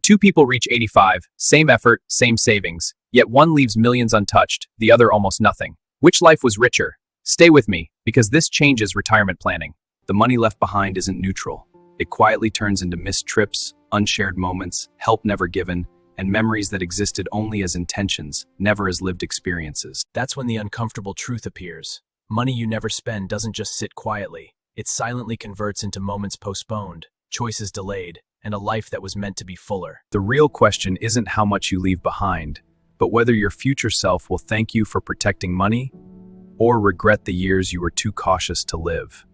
Two people reach 85, same effort, same savings, yet one leaves millions untouched, the other almost nothing. Which life was richer? Stay with me, because this changes retirement planning. The money left behind isn't neutral. It quietly turns into missed trips, unshared moments, help never given, and memories that existed only as intentions, never as lived experiences. That's when the uncomfortable truth appears. Money you never spend doesn't just sit quietly. It silently converts into moments postponed, choices delayed, and a life that was meant to be fuller. The real question isn't how much you leave behind, but whether your future self will thank you for protecting money or regret the years you were too cautious to live.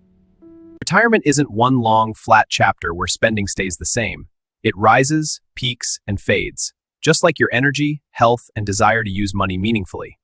Retirement isn't one long, flat chapter where spending stays the same. It rises, peaks, and fades, just like your energy, health, and desire to use money meaningfully.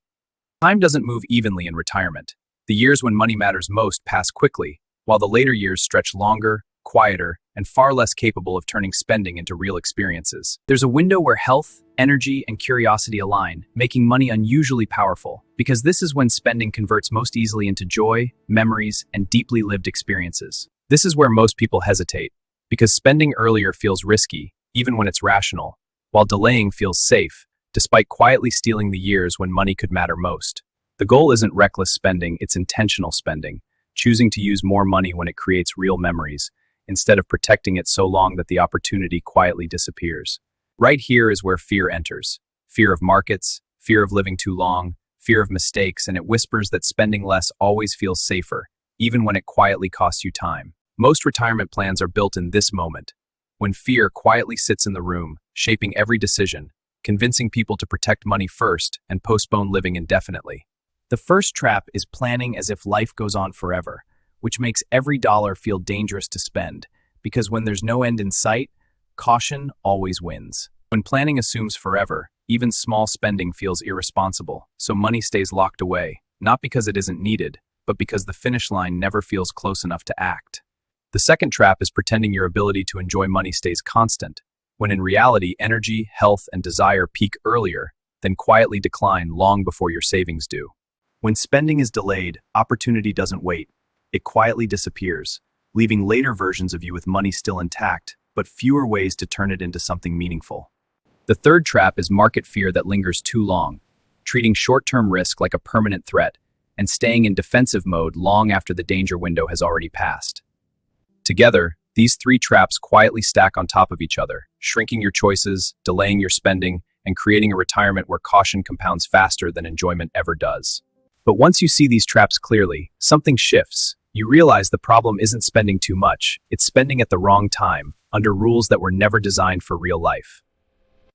Time doesn't move evenly in retirement. The years when money matters most pass quickly, while the later years stretch longer, quieter, and far less capable of turning spending into real experiences. There's a window where health, energy, and curiosity align, making money unusually powerful, because this is when spending converts most easily into joy, memories, and deeply lived experiences. This is where most people hesitate, because spending earlier feels risky, even when it's rational, while delaying feels safe, despite quietly stealing the years when money could matter most. The goal isn't reckless spending, it's intentional spending, choosing to use more money when it creates real memories, instead of protecting it so long that the opportunity quietly disappears. Right here is where fear enters. Fear of markets, fear of living too long, fear of mistakes, and it whispers that spending less always feels safer, even when it quietly costs you time. Most retirement plans are built in this moment, when fear quietly sits in the room, shaping every decision, convincing people to protect money first and postpone living indefinitely. The first trap is planning as if life goes on forever, which makes every dollar feel dangerous to spend, because when there's no end in sight, caution always wins. When planning assumes forever, even small spending feels irresponsible, so money stays locked away, not because it isn't needed, but because the finish line never feels close enough to act. The second trap is pretending your ability to enjoy money stays constant, when in reality, energy, health, and desire peak earlier, then quietly decline long before your savings do. When spending is delayed, opportunity doesn't wait. It quietly disappears, leaving later versions of you with money still intact, but fewer ways to turn it into something meaningful. The third trap is market fear that lingers too long, treating short-term risk like a permanent threat, and staying in defensive mode long after the danger window has already passed. Together, these three traps quietly stack on top of each other, shrinking your choices, delaying your spending, and creating a retirement where caution compounds faster than enjoyment ever does. But once you see these traps clearly, something shifts. You realize the problem isn't spending too much, it's spending at the wrong time, under rules that were never designed for real life.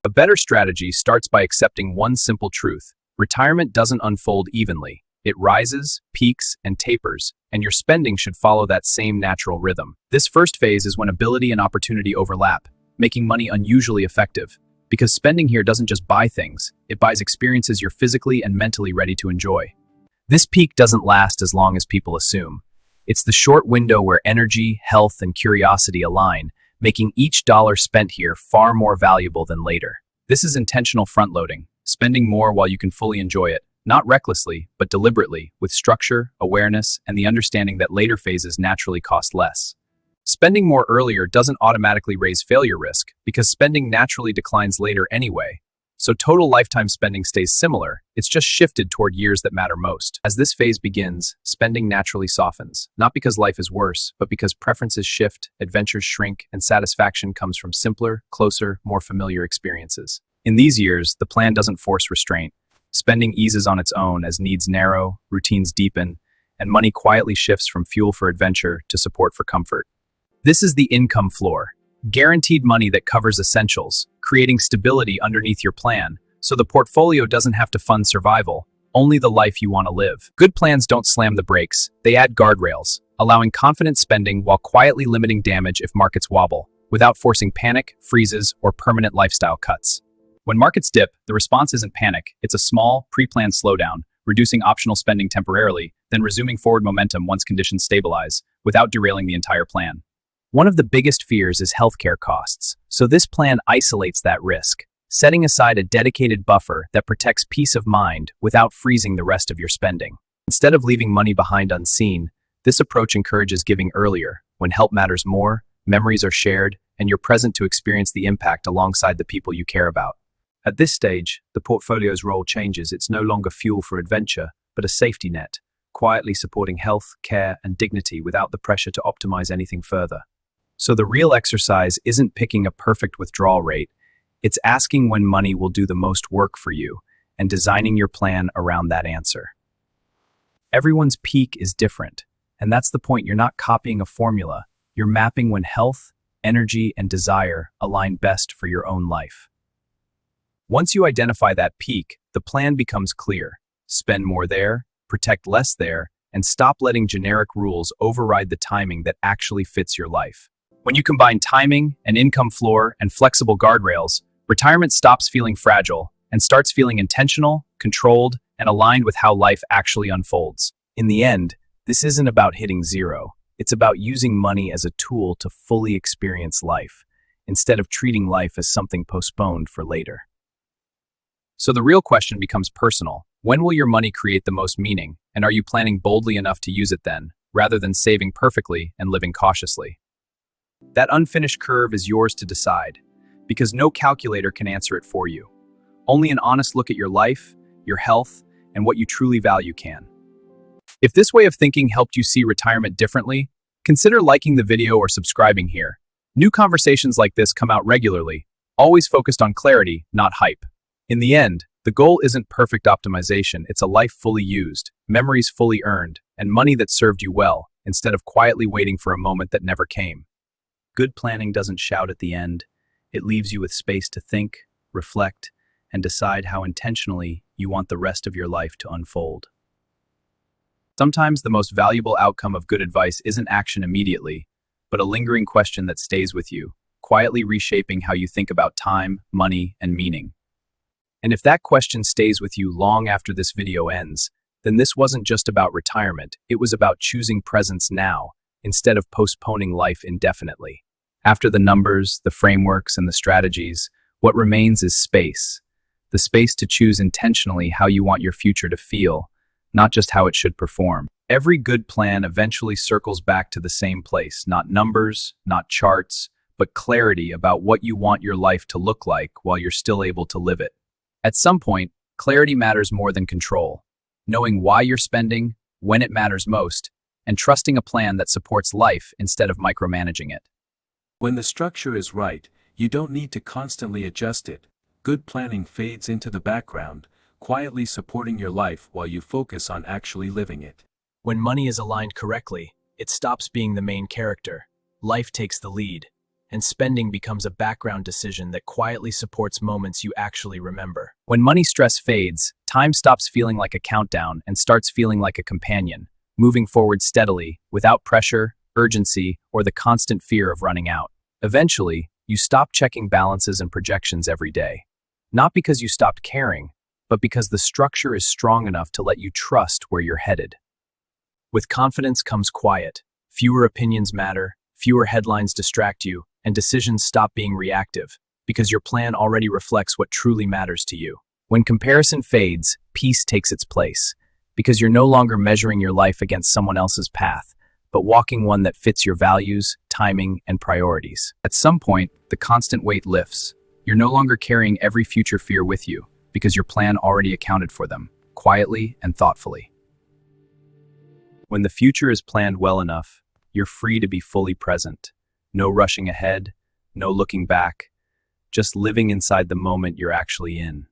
A better strategy starts by accepting one simple truth. Retirement doesn't unfold evenly. It rises, peaks, and tapers, and your spending should follow that same natural rhythm. This first phase is when ability and opportunity overlap, making money unusually effective. Because spending here doesn't just buy things, it buys experiences you're physically and mentally ready to enjoy. This peak doesn't last as long as people assume. It's the short window where energy, health, and curiosity align, making each dollar spent here far more valuable than later. This is intentional front-loading, spending more while you can fully enjoy it, not recklessly, but deliberately, with structure, awareness, and the understanding that later phases naturally cost less. Spending more earlier doesn't automatically raise failure risk, because spending naturally declines later anyway. So total lifetime spending stays similar, it's just shifted toward years that matter most. As this phase begins, spending naturally softens, not because life is worse, but because preferences shift, adventures shrink, and satisfaction comes from simpler, closer, more familiar experiences. In these years, the plan doesn't force restraint. Spending eases on its own as needs narrow, routines deepen, and money quietly shifts from fuel for adventure to support for comfort. This is the income floor. Guaranteed money that covers essentials, creating stability underneath your plan, so the portfolio doesn't have to fund survival, only the life you want to live. Good plans don't slam the brakes, they add guardrails, allowing confident spending while quietly limiting damage if markets wobble, without forcing panic, freezes, or permanent lifestyle cuts. When markets dip, the response isn't panic, it's a small, pre-planned slowdown, reducing optional spending temporarily, then resuming forward momentum once conditions stabilize, without derailing the entire plan. One of the biggest fears is healthcare costs, so this plan isolates that risk, setting aside a dedicated buffer that protects peace of mind without freezing the rest of your spending. Instead of leaving money behind unseen, this approach encourages giving earlier, when help matters more, memories are shared, and you're present to experience the impact alongside the people you care about. At this stage, the portfolio's role changes. It's no longer fuel for adventure, but a safety net, quietly supporting health, care, and dignity without the pressure to optimize anything further. So the real exercise isn't picking a perfect withdrawal rate, it's asking when money will do the most work for you and designing your plan around that answer. Everyone's peak is different, and that's the point. You're not copying a formula, you're mapping when health, energy, and desire align best for your own life. Once you identify that peak, the plan becomes clear. Spend more there, protect less there, and stop letting generic rules override the timing that actually fits your life. When you combine timing, an income floor, and flexible guardrails, retirement stops feeling fragile and starts feeling intentional, controlled, and aligned with how life actually unfolds. In the end, this isn't about hitting zero. It's about using money as a tool to fully experience life, instead of treating life as something postponed for later. So the real question becomes personal. When will your money create the most meaning, and are you planning boldly enough to use it then, rather than saving perfectly and living cautiously? That unfinished curve is yours to decide, because no calculator can answer it for you. Only an honest look at your life, your health, and what you truly value can. If this way of thinking helped you see retirement differently, consider liking the video or subscribing here. New conversations like this come out regularly, always focused on clarity, not hype. In the end, the goal isn't perfect optimization, it's a life fully used, memories fully earned, and money that served you well, instead of quietly waiting for a moment that never came. Good planning doesn't shout at the end, it leaves you with space to think, reflect, and decide how intentionally you want the rest of your life to unfold. Sometimes the most valuable outcome of good advice isn't action immediately, but a lingering question that stays with you, quietly reshaping how you think about time, money, and meaning. And if that question stays with you long after this video ends, then this wasn't just about retirement, it was about choosing presence now, instead of postponing life indefinitely. After the numbers, the frameworks, and the strategies, what remains is space. The space to choose intentionally how you want your future to feel, not just how it should perform. Every good plan eventually circles back to the same place, not numbers, not charts, but clarity about what you want your life to look like while you're still able to live it. At some point, clarity matters more than control. Knowing why you're spending, when it matters most, and trusting a plan that supports life instead of micromanaging it. When the structure is right, you don't need to constantly adjust it. Good planning fades into the background, quietly supporting your life while you focus on actually living it. When money is aligned correctly, it stops being the main character. Life takes the lead, and spending becomes a background decision that quietly supports moments you actually remember. When money stress fades, time stops feeling like a countdown and starts feeling like a companion, moving forward steadily, without pressure, urgency, or the constant fear of running out. Eventually, you stop checking balances and projections every day. Not because you stopped caring, but because the structure is strong enough to let you trust where you're headed. With confidence comes quiet. Fewer opinions matter, fewer headlines distract you, and decisions stop being reactive, because your plan already reflects what truly matters to you. When comparison fades, peace takes its place, because you're no longer measuring your life against someone else's path, but walking one that fits your values, timing, and priorities. At some point, the constant weight lifts. You're no longer carrying every future fear with you, because your plan already accounted for them, quietly and thoughtfully. When the future is planned well enough, you're free to be fully present. No rushing ahead, no looking back, just living inside the moment you're actually in.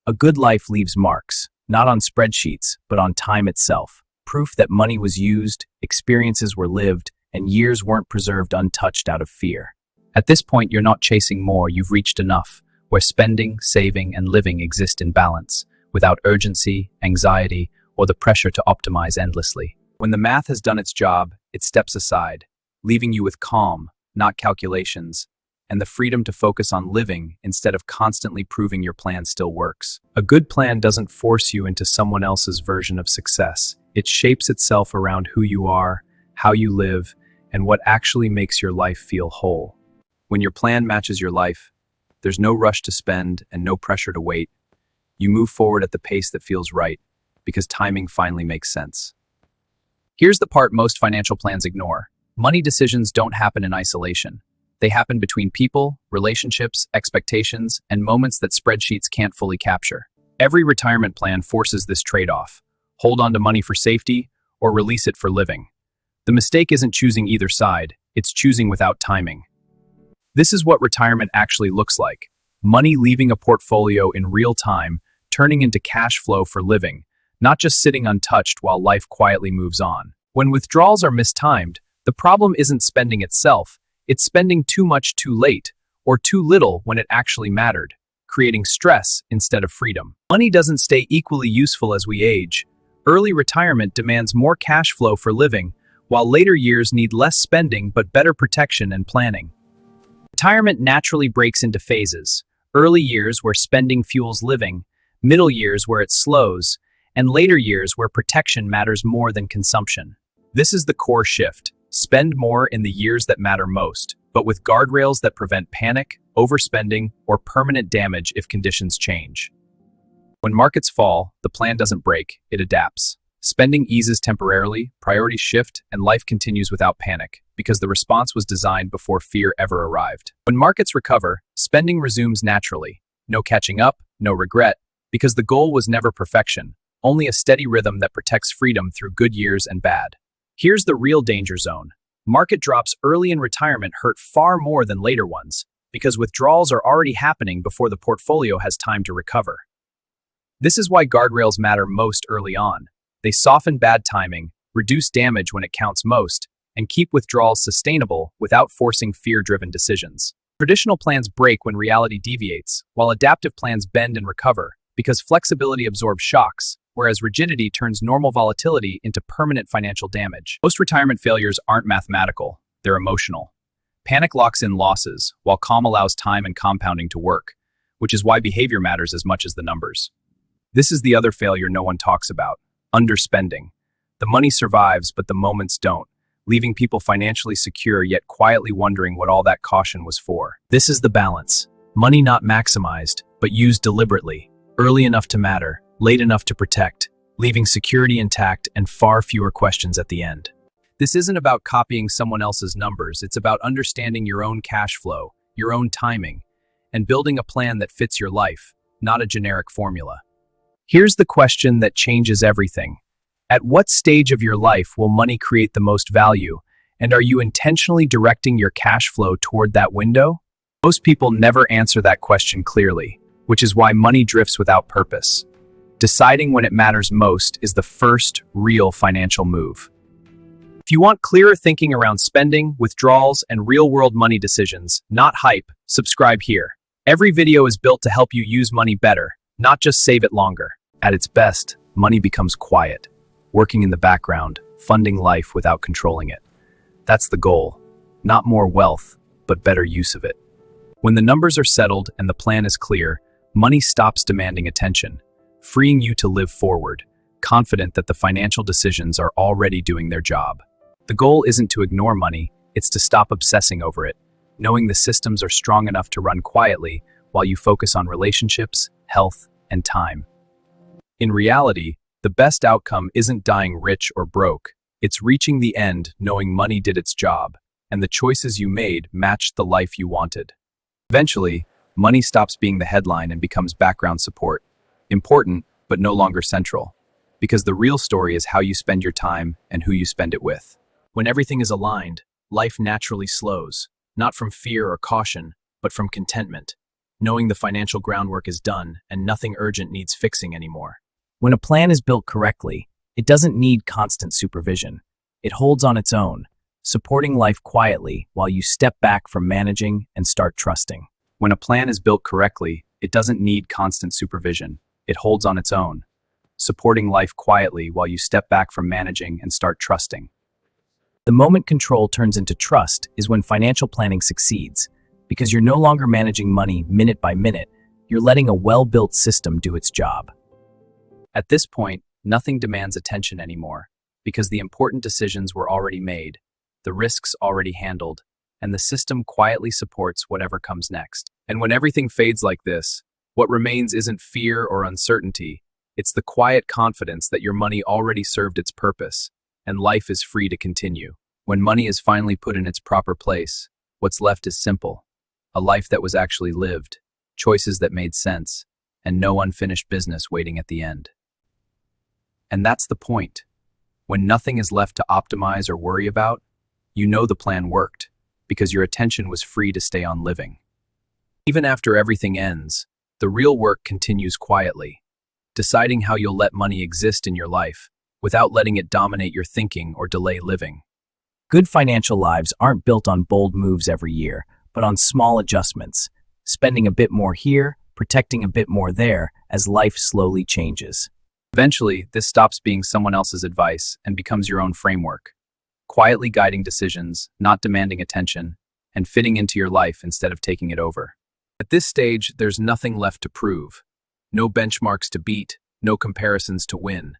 A good life leaves marks, not on spreadsheets, but on time itself. Proof that money was used, experiences were lived, and years weren't preserved untouched out of fear. At this point, you're not chasing more, you've reached enough, where spending, saving, and living exist in balance, without urgency, anxiety, or the pressure to optimize endlessly. When the math has done its job, it steps aside, leaving you with calm, not calculations, and the freedom to focus on living instead of constantly proving your plan still works. A good plan doesn't force you into someone else's version of success. It shapes itself around who you are, how you live, and what actually makes your life feel whole. When your plan matches your life, there's no rush to spend and no pressure to wait. You move forward at the pace that feels right, because timing finally makes sense. Here's the part most financial plans ignore. Money decisions don't happen in isolation. They happen between people, relationships, expectations, and moments that spreadsheets can't fully capture. Every retirement plan forces this trade-off: hold on to money for safety or release it for living. The mistake isn't choosing either side, it's choosing without timing. This is what retirement actually looks like: money leaving a portfolio in real time, turning into cash flow for living, not just sitting untouched while life quietly moves on. When withdrawals are mistimed, the problem isn't spending itself, it's spending too much too late, or too little when it actually mattered, creating stress instead of freedom. Money doesn't stay equally useful as we age. Early retirement demands more cash flow for living, while later years need less spending but better protection and planning. Retirement naturally breaks into phases: early years where spending fuels living, middle years where it slows, and later years where protection matters more than consumption. This is the core shift: spend more in the years that matter most, but with guardrails that prevent panic, overspending, or permanent damage if conditions change. When markets fall, the plan doesn't break, it adapts. Spending eases temporarily, priorities shift, and life continues without panic, because the response was designed before fear ever arrived. When markets recover, spending resumes naturally. No catching up, no regret, because the goal was never perfection, only a steady rhythm that protects freedom through good years and bad. Here's the real danger zone: market drops early in retirement hurt far more than later ones, because withdrawals are already happening before the portfolio has time to recover. This is why guardrails matter most early on. They soften bad timing, reduce damage when it counts most, and keep withdrawals sustainable without forcing fear-driven decisions. Traditional plans break when reality deviates, while adaptive plans bend and recover, because flexibility absorbs shocks, whereas rigidity turns normal volatility into permanent financial damage. Most retirement failures aren't mathematical, they're emotional. Panic locks in losses, while calm allows time and compounding to work, which is why behavior matters as much as the numbers. This is the other failure no one talks about: underspending. The money survives, but the moments don't, leaving people financially secure yet quietly wondering what all that caution was for. This is the balance: money not maximized, but used deliberately, early enough to matter, late enough to protect, leaving security intact and far fewer questions at the end. This isn't about copying someone else's numbers, it's about understanding your own cash flow, your own timing, and building a plan that fits your life, not a generic formula. Here's the question that changes everything: at what stage of your life will money create the most value, and are you intentionally directing your cash flow toward that window? Most people never answer that question clearly, which is why money drifts without purpose. Deciding when it matters most is the first real financial move. If you want clearer thinking around spending, withdrawals, and real-world money decisions, not hype, subscribe here. Every video is built to help you use money better, not just save it longer. At its best, money becomes quiet, working in the background, funding life without controlling it. That's the goal. Not more wealth, but better use of it. When the numbers are settled and the plan is clear, money stops demanding attention, freeing you to live forward, confident that the financial decisions are already doing their job. The goal isn't to ignore money, it's to stop obsessing over it, knowing the systems are strong enough to run quietly while you focus on relationships, health, and time. In reality, the best outcome isn't dying rich or broke, it's reaching the end knowing money did its job, and the choices you made matched the life you wanted. Eventually, money stops being the headline and becomes background support. Important, but no longer central. Because the real story is how you spend your time and who you spend it with. When everything is aligned, life naturally slows, not from fear or caution, but from contentment, knowing the financial groundwork is done and nothing urgent needs fixing anymore. When a plan is built correctly, it doesn't need constant supervision. It holds on its own, supporting life quietly while you step back from managing and start trusting. When a plan is built correctly, it doesn't need constant supervision. It holds on its own, supporting life quietly while you step back from managing and start trusting. The moment control turns into trust is when financial planning succeeds, because you're no longer managing money minute by minute, you're letting a well-built system do its job. At this point, nothing demands attention anymore, because the important decisions were already made, the risks already handled, and the system quietly supports whatever comes next. And when everything fades like this, what remains isn't fear or uncertainty, it's the quiet confidence that your money already served its purpose, and life is free to continue. When money is finally put in its proper place, what's left is simple: a life that was actually lived, choices that made sense, and no unfinished business waiting at the end. And that's the point. When nothing is left to optimize or worry about, you know the plan worked, because your attention was free to stay on living. Even after everything ends, the real work continues quietly, deciding how you'll let money exist in your life without letting it dominate your thinking or delay living. Good financial lives aren't built on bold moves every year, but on small adjustments, spending a bit more here, protecting a bit more there as life slowly changes. Eventually, this stops being someone else's advice and becomes your own framework, quietly guiding decisions, not demanding attention, and fitting into your life instead of taking it over. At this stage, there's nothing left to prove. No benchmarks to beat, no comparisons to win.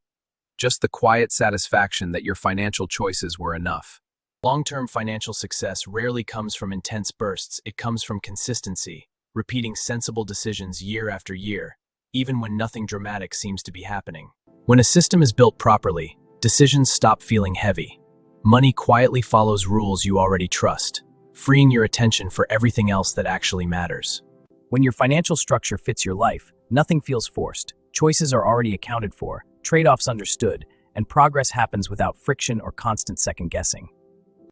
Just the quiet satisfaction that your financial choices were enough. Long-term financial success rarely comes from intense bursts, it comes from consistency, repeating sensible decisions year after year, even when nothing dramatic seems to be happening. When a system is built properly, decisions stop feeling heavy. Money quietly follows rules you already trust, freeing your attention for everything else that actually matters. When your financial structure fits your life, nothing feels forced. Choices are already accounted for, trade-offs understood, and progress happens without friction or constant second-guessing.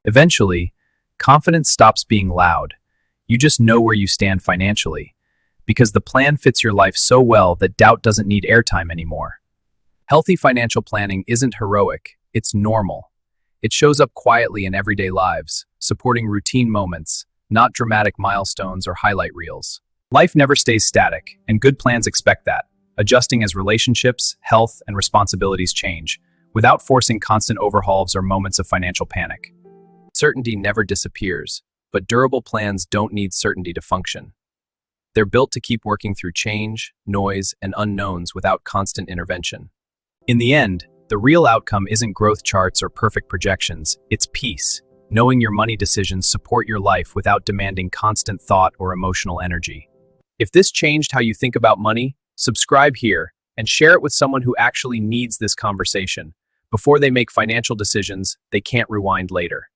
Eventually, confidence stops being loud. You just know where you stand financially, because the plan fits your life so well that doubt doesn't need airtime anymore. Healthy financial planning isn't heroic, it's normal. It shows up quietly in everyday lives, supporting routine moments, not dramatic milestones or highlight reels. Life never stays static, and good plans expect that, adjusting as relationships, health, and responsibilities change, without forcing constant overhauls or moments of financial panic. Certainty never disappears, but durable plans don't need certainty to function. They're built to keep working through change, noise, and unknowns without constant intervention. In the end, the real outcome isn't growth charts or perfect projections, it's peace, knowing your money decisions support your life without demanding constant thought or emotional energy. If this changed how you think about money, subscribe here and share it with someone who actually needs this conversation. Before they make financial decisions, they can't rewind later.